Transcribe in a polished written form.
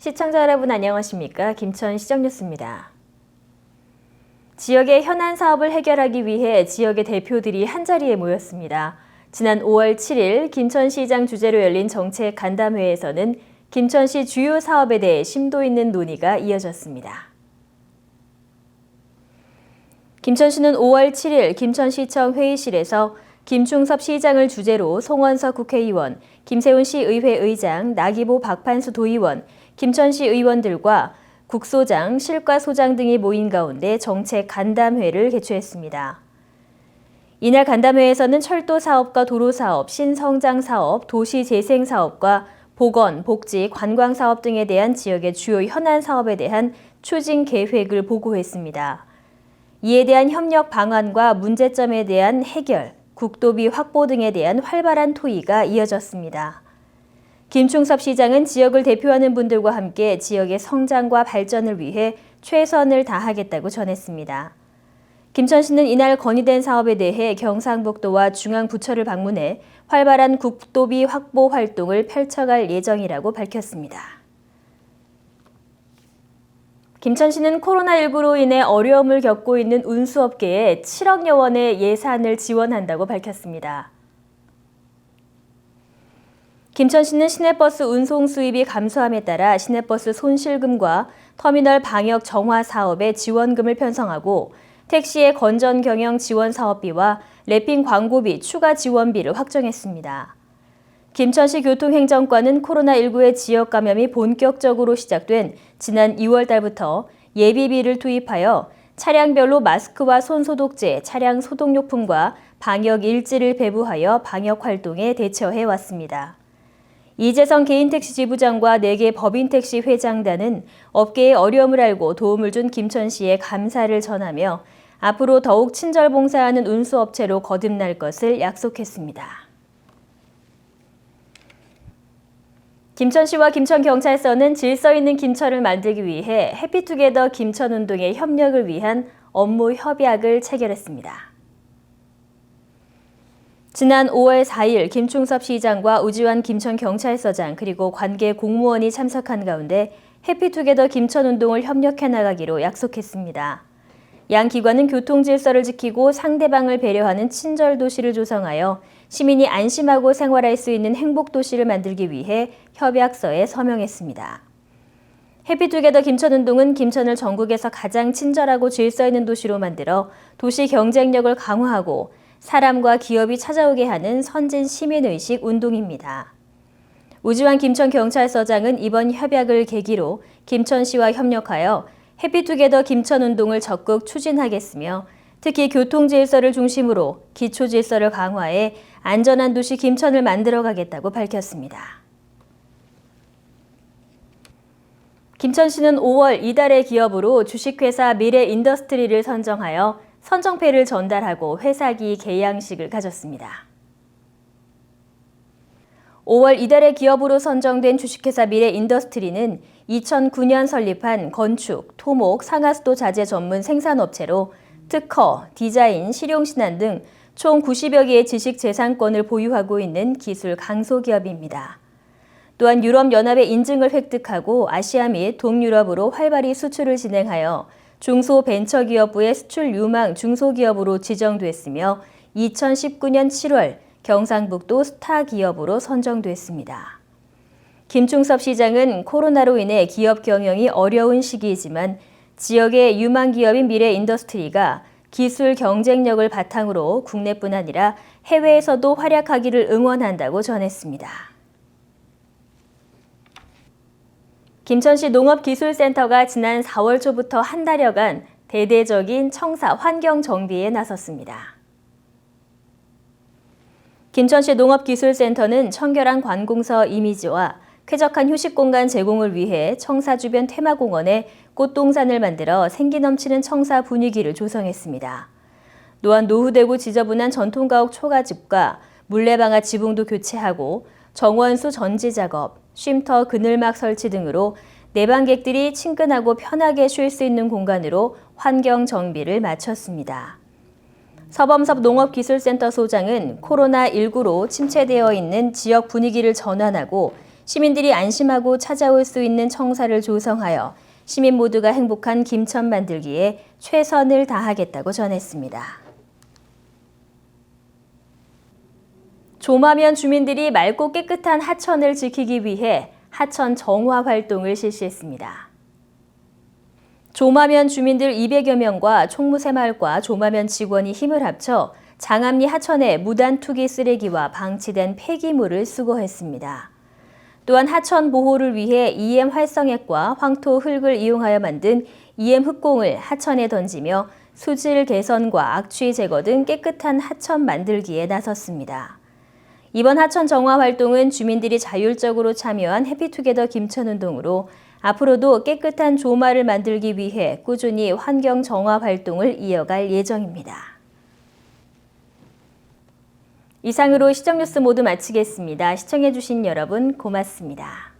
시청자 여러분 안녕하십니까? 김천 시정뉴스입니다. 지역의 현안 사업을 해결하기 위해 지역의 대표들이 한자리에 모였습니다. 지난 5월 7일 김천시장 주재로 열린 정책 간담회에서는 김천시 주요 사업에 대해 심도 있는 논의가 이어졌습니다. 김천시는 5월 7일 김천시청 회의실에서 김충섭 시장을 주재로 송원석 국회의원, 김세훈 시의회 의장, 나기보 박판수 도의원, 김천시 의원들과 국소장, 실과소장 등이 모인 가운데 정책 간담회를 개최했습니다. 이날 간담회에서는 철도 사업과 도로 사업, 신성장 사업, 도시 재생 사업과 보건, 복지, 관광 사업 등에 대한 지역의 주요 현안 사업에 대한 추진 계획을 보고했습니다. 이에 대한 협력 방안과 문제점에 대한 해결, 국도비 확보 등에 대한 활발한 토의가 이어졌습니다. 김충섭 시장은 지역을 대표하는 분들과 함께 지역의 성장과 발전을 위해 최선을 다하겠다고 전했습니다. 김천시는 이날 건의된 사업에 대해 경상북도와 중앙부처를 방문해 활발한 국도비 확보 활동을 펼쳐갈 예정이라고 밝혔습니다. 김천시는 코로나19로 인해 어려움을 겪고 있는 운수업계에 7억여 원의 예산을 지원한다고 밝혔습니다. 김천시는 시내버스 운송 수입이 감소함에 따라 시내버스 손실금과 터미널 방역 정화 사업에 지원금을 편성하고 택시의 건전 경영 지원 사업비와 랩핑 광고비 추가 지원비를 확정했습니다. 김천시 교통행정과는 코로나19의 지역 감염이 본격적으로 시작된 지난 2월 달부터 예비비를 투입하여 차량별로 마스크와 손소독제, 차량 소독용품과 방역 일지를 배부하여 방역 활동에 대처해 왔습니다. 이재성 개인택시 지부장과 4개 법인택시 회장단은 업계의 어려움을 알고 도움을 준 김천시에 감사를 전하며 앞으로 더욱 친절 봉사하는 운수업체로 거듭날 것을 약속했습니다. 김천시와 김천경찰서는 질서 있는 김천을 만들기 위해 해피투게더 김천운동의 협력을 위한 업무 협약을 체결했습니다. 지난 5월 4일 김충섭 시장과 우지환 김천경찰서장 그리고 관계 공무원이 참석한 가운데 해피투게더 김천운동을 협력해 나가기로 약속했습니다. 양 기관은 교통질서를 지키고 상대방을 배려하는 친절도시를 조성하여 시민이 안심하고 생활할 수 있는 행복도시를 만들기 위해 협약서에 서명했습니다. 해피투게더 김천운동은 김천을 전국에서 가장 친절하고 질서 있는 도시로 만들어 도시 경쟁력을 강화하고 사람과 기업이 찾아오게 하는 선진 시민의식 운동입니다. 우지환 김천경찰서장은 이번 협약을 계기로 김천시와 협력하여 해피투게더 김천운동을 적극 추진하겠으며 특히 교통질서를 중심으로 기초질서를 강화해 안전한 도시 김천을 만들어가겠다고 밝혔습니다. 김천시는 5월 이달의 기업으로 주식회사 미래인더스트리를 선정하여 선정패를 전달하고 회사기 개양식을 가졌습니다. 5월 이달의 기업으로 선정된 주식회사 미래인더스트리는 2009년 설립한 건축, 토목, 상하수도 자재 전문 생산업체로 특허, 디자인, 실용신안 등 총 90여 개의 지식재산권을 보유하고 있는 기술 강소기업입니다. 또한 유럽연합의 인증을 획득하고 아시아 및 동유럽으로 활발히 수출을 진행하여 중소벤처기업부의 수출 유망 중소기업으로 지정됐으며 2019년 7월 경상북도 스타기업으로 선정됐습니다. 김충섭 시장은 코로나로 인해 기업 경영이 어려운 시기이지만 지역의 유망 기업인 미래인더스트리가 기술 경쟁력을 바탕으로 국내뿐 아니라 해외에서도 활약하기를 응원한다고 전했습니다. 김천시 농업기술센터가 지난 4월 초부터 한 달여간 대대적인 청사 환경 정비에 나섰습니다. 김천시 농업기술센터는 청결한 관공서 이미지와 쾌적한 휴식 공간 제공을 위해 청사 주변 테마공원에 꽃동산을 만들어 생기 넘치는 청사 분위기를 조성했습니다. 또한 노후되고 지저분한 전통가옥 초가집과 물레방아 지붕도 교체하고 정원수 전지 작업, 쉼터 그늘막 설치 등으로 내방객들이 친근하고 편하게 쉴 수 있는 공간으로 환경 정비를 마쳤습니다. 서범섭 농업기술센터 소장은 코로나19로 침체되어 있는 지역 분위기를 전환하고 시민들이 안심하고 찾아올 수 있는 청사를 조성하여 시민 모두가 행복한 김천 만들기에 최선을 다하겠다고 전했습니다. 조마면 주민들이 맑고 깨끗한 하천을 지키기 위해 하천 정화 활동을 실시했습니다. 조마면 주민들 200여 명과 총무새마을과 조마면 직원이 힘을 합쳐 장암리 하천에 무단 투기 쓰레기와 방치된 폐기물을 수거했습니다. 또한 하천 보호를 위해 EM 활성액과 황토 흙을 이용하여 만든 EM 흙공을 하천에 던지며 수질 개선과 악취 제거 등 깨끗한 하천 만들기에 나섰습니다. 이번 하천 정화 활동은 주민들이 자율적으로 참여한 해피투게더 김천운동으로 앞으로도 깨끗한 조마를 만들기 위해 꾸준히 환경 정화 활동을 이어갈 예정입니다. 이상으로 시정뉴스 모두 마치겠습니다. 시청해주신 여러분 고맙습니다.